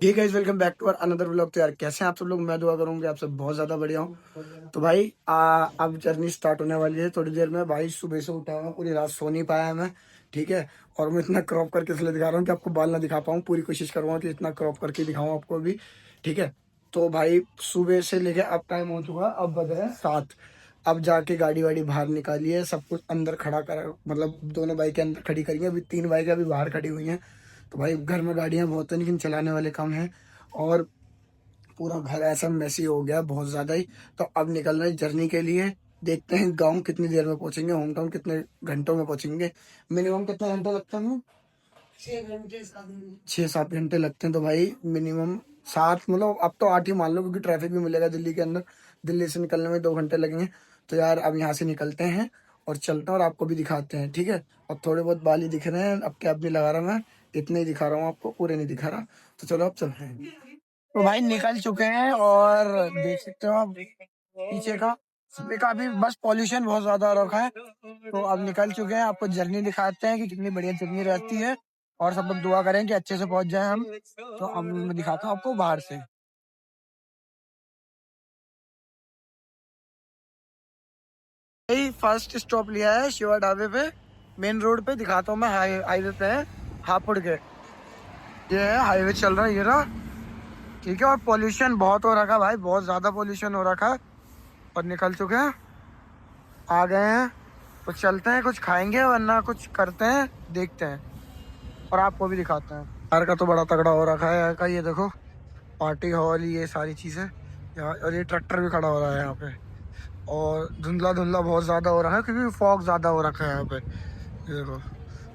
ठीक है, welcome back to another vlog. तो यार कैसे हैं आप सब लोग? मैं दुआ करूंगी आप सब बहुत ज्यादा बढ़िया हूँ। तो भाई अब जर्नी स्टार्ट होने वाली है थोड़ी देर में। भाई सुबह से उठा हुआ, पूरी रात सो नहीं पाया मैं। ठीक है। और मैं इतना क्रॉप करके इसलिए दिखा रहा हूँ कि आपको बाल ना दिखा पाऊँ। पूरी कोशिश करूंगा कि इतना क्रॉप करके दिखाऊं आपको भी। ठीक है। तो भाई सुबह से लेके अब टाइम हो चुका, अब बज रहे हैं 7। अब जाके गाड़ी वाड़ी बाहर निकाली है, सब कुछ अंदर खड़ा कर, मतलब दोनों बाइकें अंदर खड़ी करी हैं। अभी 3 बाइकें अभी बाहर खड़ी हुई हैं। तो भाई घर में गाड़ियां बहुत हैं लेकिन चलाने वाले कम हैं। और पूरा घर ऐसा मैसी हो गया बहुत ज्यादा ही। तो अब निकल रहे हैं जर्नी के लिए। देखते हैं गांव कितनी देर में पहुंचेंगे, होम टाउन कितने घंटों में पहुंचेंगे। मिनिमम कितने घंटे लगते हैं? 6-7 घंटे लगते हैं। तो भाई मिनिमम 7, मतलब अब तो 8 ही मान लो, क्योंकि ट्रैफिक भी मिलेगा दिल्ली के अंदर। दिल्ली से निकलने में 2 घंटे लगेंगे। तो यार अब यहाँ से निकलते हैं और चलते हैं और आपको भी दिखाते हैं। ठीक है। और थोड़े बहुत बाल ही दिख रहे हैं, अब कैप भी लगा रहा हूं मैं। इतने ही दिखा रहा हूँ आपको, पूरे नहीं दिखा रहा। तो चलो अब चलते हैं। तो भाई निकल चुके हैं और देख सकते हो आप पीछे का। सुबह का भी बस पॉल्यूशन बहुत ज्यादा हो रखा है। तो अब निकल चुके हैं, आपको जर्नी दिखाते हैं कि कितनी बढ़िया जर्नी रहती है। और सब लोग दुआ करें कि अच्छे से पहुंच जाए हम। तो अब मैं दिखाता हूँ आपको बाहर से। भाई फर्स्ट स्टॉप लिया है शिवा ढाबे पे, मेन रोड पे। दिखाता हूँ मैं, हाईवे पे है हापुड़ के। ये है हाईवे चल रहा है ये रहा। ठीक है। और पॉल्यूशन बहुत हो रखा है भाई, बहुत ज्यादा पॉल्यूशन हो रखा है। और निकल चुके हैं, आ गए हैं। तो चलते हैं, कुछ खाएंगे वरना कुछ करते हैं, देखते हैं और आपको भी दिखाते हैं। यार का तो बड़ा तगड़ा हो रखा है यार का, ये देखो पार्टी हॉल, ये सारी चीजें यहाँ। और ये ट्रैक्टर भी खड़ा हो रहा है यहाँ पे। और धुंधला धुंधला बहुत ज्यादा हो रहा है क्योंकि फॉग ज्यादा हो रखा है यहाँ पे। ये देखो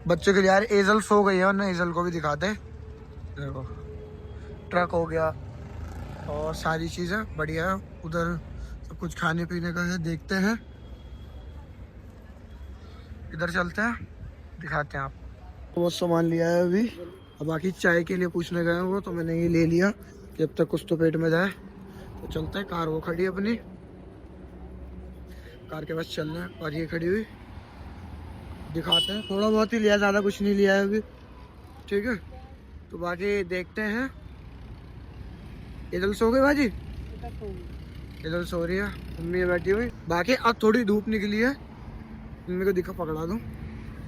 बच्चों के लिए यार, एजल सो गई है, वरना एजल को भी दिखाते। देखो ट्रक हो गया और सारी चीजें बढ़िया है उधर। सब कुछ खाने पीने का है, देखते हैं। इधर चलते हैं, दिखाते हैं आप। बहुत सामान लिया है अभी। अब बाकी चाय के लिए पूछने गए हैं वो, तो मैंने ये ले लिया कि अब तक कुछ तो पेट में जाए। तो चलते हैं, कार वो खड़ी है अपनी, कार के पास चलना है। और ये खड़ी हुई, दिखाते हैं। थोड़ा बहुत ही लिया, ज़्यादा कुछ नहीं लिया है अभी। ठीक है। तो बाकी देखते हैं। इधर सो गई बाजी, इधर सो रही है, मम्मी बैठी हुई। बाकी अब थोड़ी धूप निकली है, मम्मी को दिखा पकड़ा दूँ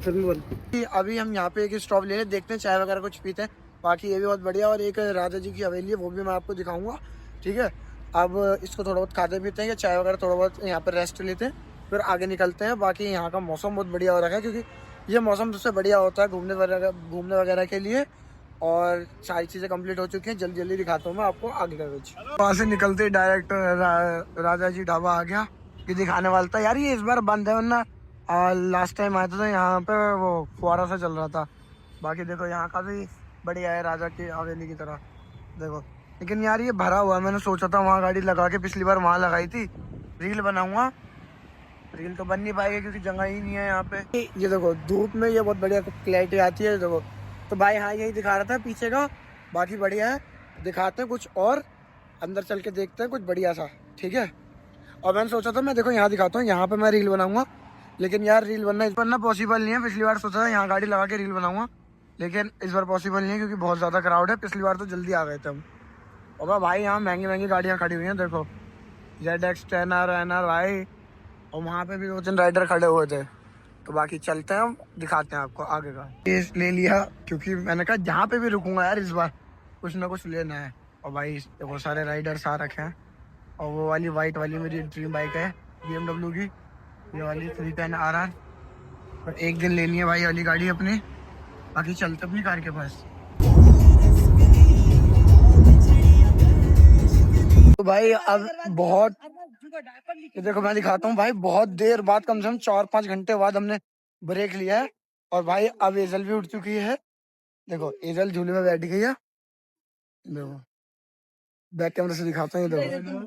फिर बोल। अभी हम यहाँ पे एक स्टॉप ले लें, देखते हैं चाय वगैरह कुछ पीते हैं। बाकी ये भी बहुत बढ़िया। और एक राजा जी की हवेली है, वो भी मैं आपको दिखाऊंगा। ठीक है। अब इसको थोड़ा बहुत खाते पीते हैं, या चाय वगैरह थोड़ा बहुत यहाँ पर रेस्ट लेते हैं, फिर आगे निकलते हैं। बाकी यहाँ का मौसम बहुत बढ़िया हो रखा है, क्योंकि ये मौसम सबसे बढ़िया होता है घूमने वगैरह के लिए। और सारी चीज़ें कंप्लीट हो चुकी हैं, जल्दी जल्दी दिखाता हूँ मैं आपको आगे का कुछ। वहाँ से निकलते ही डायरेक्ट राजा जी ढाबा आ गया। ये दिखाने वाला था यार, ये इस बार बंद है, वरना लास्ट टाइम आया था तो यहाँ पे वो फुहारा सा चल रहा था। बाकी देखो यहाँ का भी बढ़िया है, राजा की हवेली की तरह। देखो लेकिन यार ये भरा हुआ है। मैंने सोचा था वहाँ गाड़ी लगा के, पिछली बार वहाँ लगाई थी, रील बनाऊंगा। रील तो बन नहीं पाएगी क्योंकि जगह ही नहीं है यहाँ पे। ये देखो धूप में ये बहुत बढ़िया क्लैरिटी आती है, देखो। तो भाई हाँ, यही दिखा रहा था पीछे का। बाकी बढ़िया है, दिखाते हैं कुछ और, अंदर चल के देखते हैं कुछ बढ़िया सा। ठीक है। और मैंने सोचा था मैं, देखो यहाँ दिखाता हूँ, यहाँ पे मैं रील बनाऊंगा। लेकिन यार रील बनना पॉसिबल नहीं है। पिछली बार सोचा था यहाँ गाड़ी लगा के रील बनाऊंगा, लेकिन इस बार पॉसिबल नहीं है क्योंकि बहुत ज़्यादा क्राउड है। पिछली बार तो जल्दी आ गए थे हम। और भाई यहाँ महंगी महंगी गाड़ियाँ खड़ी हुई हैं, देखो ZX 10R NR भाई। और वहाँ पे भी 2-3 राइडर खड़े हुए थे। तो बाकी चलते हैं, हम दिखाते हैं आपको आगे का। ये ले लिया क्योंकि मैंने कहा जहाँ पे भी रुकूंगा यार इस बार कुछ ना कुछ लेना है। और भाई बहुत सारे राइडर्स आ रखे हैं। और वो वाली वाइट वाली मेरी ड्रीम बाइक है BMW की, ये वाली 310RR। और एक दिन लेनी है भाई वाली गाड़ी अपनी। बाकी चलते अपनी कार के पास। तो भाई अब बहुत, ये देखो मैं दिखाता हूँ भाई, बहुत देर बाद, कम से कम 4-5 घंटे बाद हमने ब्रेक लिया है। और भाई अब एजल भी उठ चुकी है। देखो एजल झूले में बैठ गई है। देखो बैक कैमरे से दिखाता हूँ, ये देखो।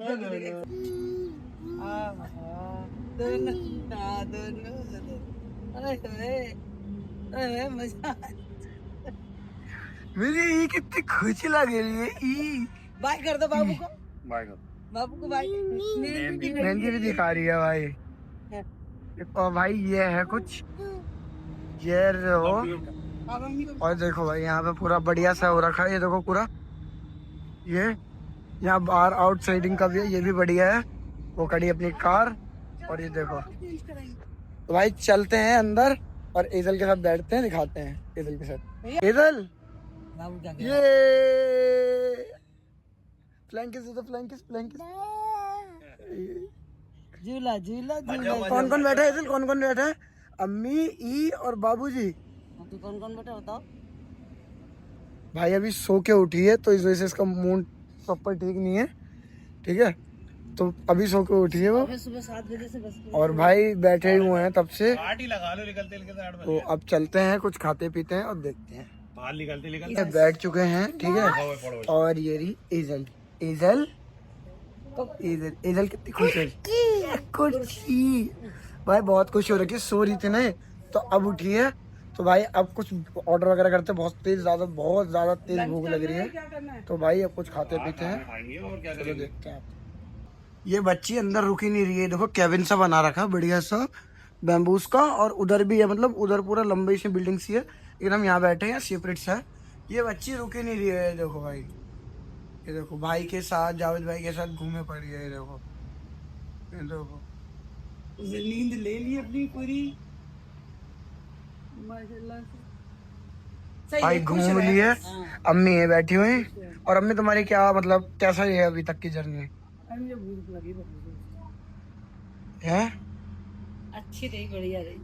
मेरी ये कितनी खुशी लग रही है। बाय कर दो बाबू को, बाय कर बाबू को, बाय। मेहंदी भी दिखा रही है भाई। और भाई ये है कुछ, ये हो। और देखो भाई यहाँ पे पूरा बढ़िया सा हो रखा है, ये देखो पूरा ये यहाँ बाहर आउटसाइडिंग का भी है, ये भी बढ़िया है। वो खड़ी अपनी कार और ये देखो। तो भाई चलते हैं अंदर और एजल के साथ बैठते हैं, दिखाते हैं एजल के साथ। एजल ये फ्लैंकिस झूला झूला झूला। कौन कौन बैठा है एजल, कौन कौन बैठा है? अम्मी, ई और बाबूजी। कौन कौन बैठा बताओ। भाई अभी सो के उठी है तो इस वजह से इसका मूड प्रॉपर ठीक नहीं है, ठीक है। तो अभी सो के उठी है वो, सुबह 7 बजे से बस। और भाई बैठे हुए हैं तब से। लगा लो, निकलते तो अब चलते हैं, कुछ खाते पीते हैं और देखते हैं। बाहर निकलते बैठ चुके हैं, ठीक है। और ये रही एजल। एजल एजल कितनी खुश है, खुशी भाई, बहुत खुश हो रही है। सो रही थी ना तो अब उठी है। तो भाई अब कुछ ऑर्डर वगैरह करते हैं, बहुत ज्यादा तेज भूख लग रही है। तो भाई अब कुछ खाते पीते हैं, चलो देखते हैं। ये बच्ची अंदर रुकी नहीं रही है, देखो केबिन सा बना रखा बढ़िया सा बैम्बूस का, और उधर भी है, मतलब उधर पूरा लंबी सी बिल्डिंग सी है, लेकिन हम यहाँ बैठे हैं सेपरेट सा है। ये बच्ची रुकी नहीं रही है, देखो भाई, ये देखो भाई के साथ, जावेद भाई के साथ घूमे पड़ी है। ये देखो, ये देखो नींद ले ली अपनी पूरी माशाल्लाह से। भाई घूम ली है। अम्मी है बैठी हुई। और अम्मी तुम्हारी क्या, मतलब कैसा है अभी तक की जर्नी? मुझे भूख लगी है अच्छी रही, बढ़िया रही,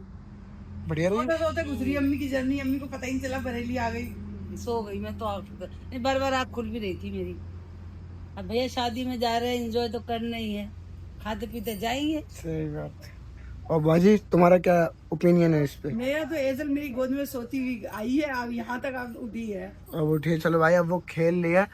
बढ़िया रही। सोते गुजरी अम्मी की जर्नी। अम्मी को पता ही नहीं चला, बरेली आ गई, सो गई मैं तो। नहीं, बार बार आँख खुल भी रही थी मेरी। अब भैया शादी में जा रहे हैं, एंजॉय तो करना ही है, खाते पीते जाएंगे। सही बात है। और बाजी तुम्हारा क्या ओपिनियन है इस पे? मेरा तो एजल मेरी गोद में सोती हुई आई है, अब यहाँ तक अब उठी है। अब उठिए, चलो भाई, अब वो खेल लिया।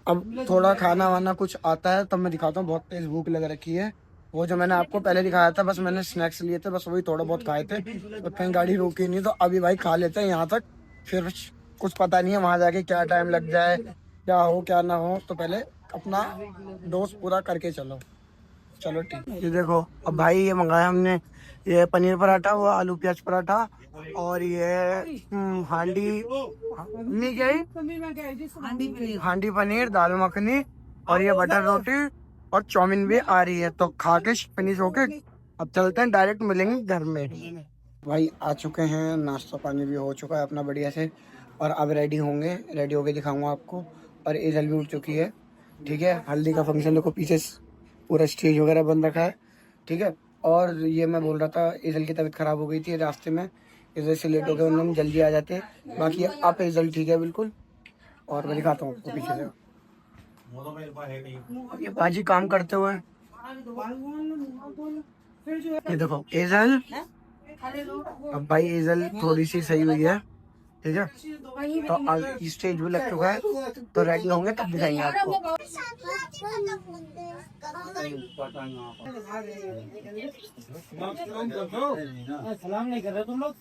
अब थोड़ा खाना वाना कुछ आता है तब मैं दिखाता हूँ। बहुत तेज भूख लग रखी है। वो जो मैंने आपको पहले दिखाया था, बस मैंने स्नैक्स लिए थे, बस वही थोड़ा बहुत खाए थे, तो कहीं गाड़ी रोकी नहीं। तो अभी भाई खा लेते हैं यहाँ तक, फिर कुछ पता नहीं है वहाँ जाके क्या टाइम लग जाए, क्या हो क्या ना हो। तो पहले अपना डोज पूरा करके चलो ठीक। ये देखो, अब भाई ये मंगाया हमने, ये पनीर पराठा, वो आलू प्याज पराठा, और ये हांडी नहीं गई, हांडी पनीर, दाल मखनी, और ये बटर रोटी और चाउमीन भी आ रही है। तो खा के फिनिश होके अब चलते हैं, डायरेक्ट मिलेंगे घर में। भाई आ चुके हैं, नाश्ता पानी भी हो चुका है अपना बढ़िया से, और अब रेडी होंगे, रेडी होके दिखाऊंगा आपको। और एजल भी उठ चुकी है, ठीक है। हल्दी का फंक्शन देखो, पीछे पूरा स्टेज वगैरह बन रखा है, ठीक है। और ये मैं बोल रहा था, एजल की तबीयत खराब हो गई थी रास्ते में, इस वजह से लेट हो गए, उन्होंने जल्दी आ जाते। बाकी आप एजल ठीक है बिल्कुल। और मैं दिखाता हूँ आपको पीछे से, ये बाजी काम करते हुए। ये देखो एजल, अब भाई एजल थोड़ी सी सही हुई है, ठीक है। तो अब स्टेज भी लग चुका है, तो रेडी होंगे तब दिखाएंगे आपको। सलाम नहीं कर रहे तुम लोग?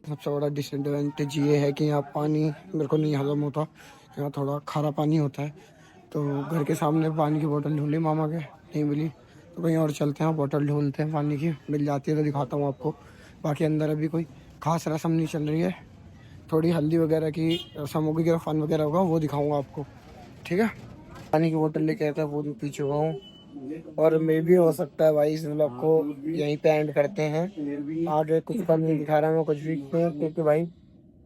सबसे बड़ा डिसएडवांटेज ये है कि यहाँ पानी मेरे को नहीं हजम होता, यहाँ थोड़ा खारा पानी होता है। तो घर के सामने पानी की बोतल ढूंढी मामा के, नहीं मिली, तो कहीं और चलते हैं, बोतल ढूंढते हैं पानी की, मिल जाती है तो दिखाता हूँ आपको। बाकी अंदर अभी कोई खास रस्म नहीं चल रही है, थोड़ी हल्दी वगैरह की रस्म होगी, फन वगैरह होगा, वो दिखाऊंगा आपको, ठीक है। पानी की बोतल लेके आता है, वो भी पी चुका हूँ। और मे भी हो सकता है भाई इस व्लॉग को यहीं पे एंड करते हैं, आगे कुछ कम नहीं दिखा रहा मैं कुछ भी, क्योंकि भाई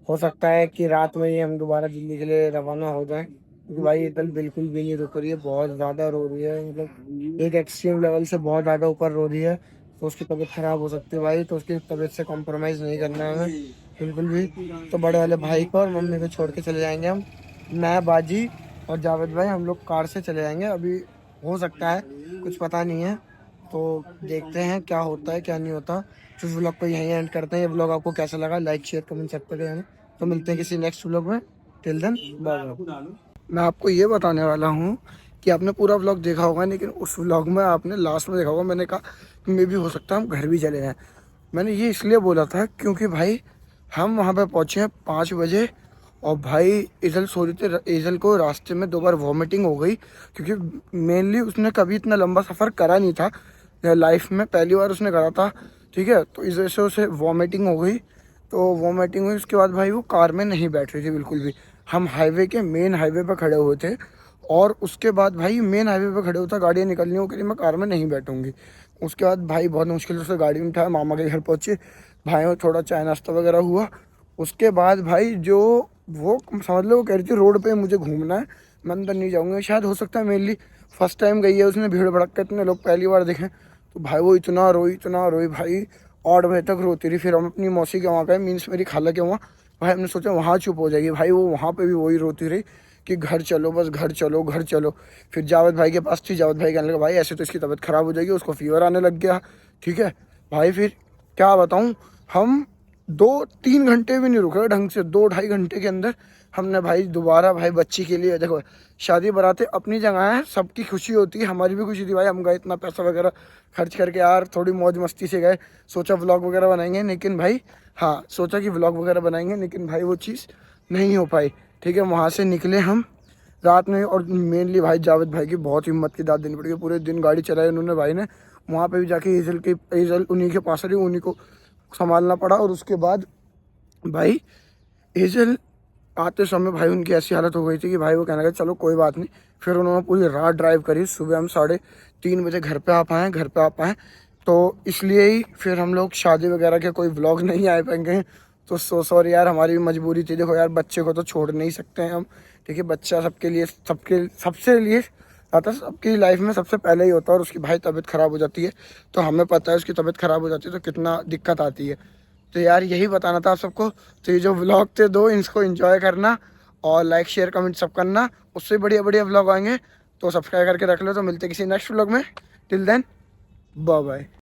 हो सकता है कि रात में ही हम दोबारा दिल्ली के लिए रवाना हो जाएं, क्योंकि भाई ये दल बिल्कुल भी नहीं रुक रही है, बहुत ज़्यादा रो रही है, मतलब एक एक्सट्रीम लेवल से बहुत ज़्यादा ऊपर रो रही है। तो उसकी तबीयत ख़राब हो सकती है भाई, तो उसकी तबीयत से कॉम्प्रोमाइज़ नहीं करना है हमें बिल्कुल भी। तो बड़े वाले भाई को और मम्मी को छोड़ के चले जाएंगे हम, मैं, बाजी और जावेद भाई, हम लोग कार से चले जाएंगे। अभी हो सकता है, कुछ पता नहीं है, तो देखते हैं क्या होता है क्या नहीं होता। तो इस व्लॉग को यहीं एंड करते हैं। ये व्लॉग आपको कैसा लगा, लाइक शेयर कमेंट सेक्ट पर देना। तो मिलते हैं किसी नेक्स्ट व्लॉग में, टिल देन बाय। मैं आपको ये बताने वाला हूँ कि आपने पूरा व्लॉग देखा होगा, लेकिन उस व्लॉग में आपने लास्ट में देखा होगा, मैंने कहा मे भी हो सकता है हम घर भी चले जाएँ। मैंने ये इसलिए बोला था क्योंकि भाई हम वहाँ पे पहुँचे हैं 5 बजे, और भाई एजल सो रही थी। एजल को रास्ते में 2 बार वॉमिटिंग हो गई, क्योंकि मेनली उसने कभी इतना लंबा सफ़र करा नहीं था, लाइफ में पहली बार उसने करा था, ठीक है। तो इस वजह से उसे वॉमिटिंग हो गई। तो वॉमिटिंग हुई, उसके बाद भाई वो कार में नहीं बैठ रही थी बिल्कुल भी। हम हाईवे के मेन हाईवे पर खड़े हुए थे और उसके बाद भाई मेन हाईवे पर खड़े होता, गाड़ियाँ निकलनी हो, कह मैं कार में नहीं बैठूंगी। उसके बाद भाई बहुत मुश्किल से उसे गाड़ी में उठाया, मामा के घर पहुँचे, भाई वो थोड़ा चाय नाश्ता वगैरह हुआ। उसके बाद भाई जो वो समझ लो वो कह रही थी रोड पे मुझे घूमना है, मैं अंदर नहीं जाऊँगा। शायद हो सकता है मेरे लिए फर्स्ट टाइम गई है, उसने भीड़ भड़क इतने लोग पहली बार देखें। तो भाई वो इतना रोई भाई, 8 बजे तक रोती रही। फिर हम अपनी मौसी के वहाँ गए, मीन्स मेरी खाला के वहाँ। भाई हमने सोचा वहाँ चुप हो जाएगी, भाई वो वहाँ पे भी वही रोती रही कि घर चलो, बस घर चलो घर चलो। फिर जावेद भाई के पास थी, जावेद भाई कहने लगा भाई ऐसे तो इसकी तबीयत ख़राब हो जाएगी, उसको फीवर आने लग गया, ठीक है। भाई फिर क्या बताऊँ, हम 2-3 घंटे भी नहीं रुके ढंग से, 2-2.5 घंटे के अंदर हमने भाई दोबारा भाई बच्ची के लिए, देखो शादी बारातें अपनी जगह है, सबकी खुशी होती है, हमारी भी खुशी थी भाई। हम गए इतना पैसा वगैरह खर्च करके यार, थोड़ी मौज मस्ती से गए, सोचा व्लॉग वगैरह बनाएंगे, लेकिन भाई हाँ सोचा कि व्लॉग वगैरह बनाएंगे, लेकिन भाई वो चीज़ नहीं हो पाई, ठीक है। वहाँ से निकले हम रात में, और मेनली भाई जावेद भाई की बहुत हिम्मत की दाद देनी पड़ी, पूरे दिन गाड़ी चलाई उन्होंने भाई ने। वहाँ पे भी जाके ईजल उन्हीं के पास रही, उन्हीं को संभालना पड़ा। और उसके बाद भाई ईजल आते समय भाई उनकी ऐसी हालत हो गई थी कि भाई वो कहने लगे चलो कोई बात नहीं। फिर उन्होंने पूरी रात ड्राइव करी, सुबह हम 3:30 बजे घर पे आ पाएँ। तो इसलिए ही फिर हम लोग शादी वगैरह के कोई व्लॉग नहीं आ पाएंगे। तो सॉरी यार, हमारी भी मजबूरी थी। देखो यार बच्चे को तो छोड़ नहीं सकते हैं हम, ठीक है। बच्चा सबके लिए, सबसे लिए आता, सबकी लाइफ में सबसे पहले ही होता है। और उसकी भाई तबीयत ख़राब हो जाती है, तो हमें पता है उसकी तबीयत ख़राब हो जाती है तो कितना दिक्कत आती है। तो यार यही बताना था आप सबको। तो ये जो व्लॉग थे 2, इसको एंजॉय करना और लाइक शेयर कमेंट सब करना। उससे बढ़िया बढ़िया व्लॉग आएंगे तो सब्सक्राइब करके रख लो। तो मिलते किसी नेक्स्ट व्लॉग में, टिल देन बाय बाय।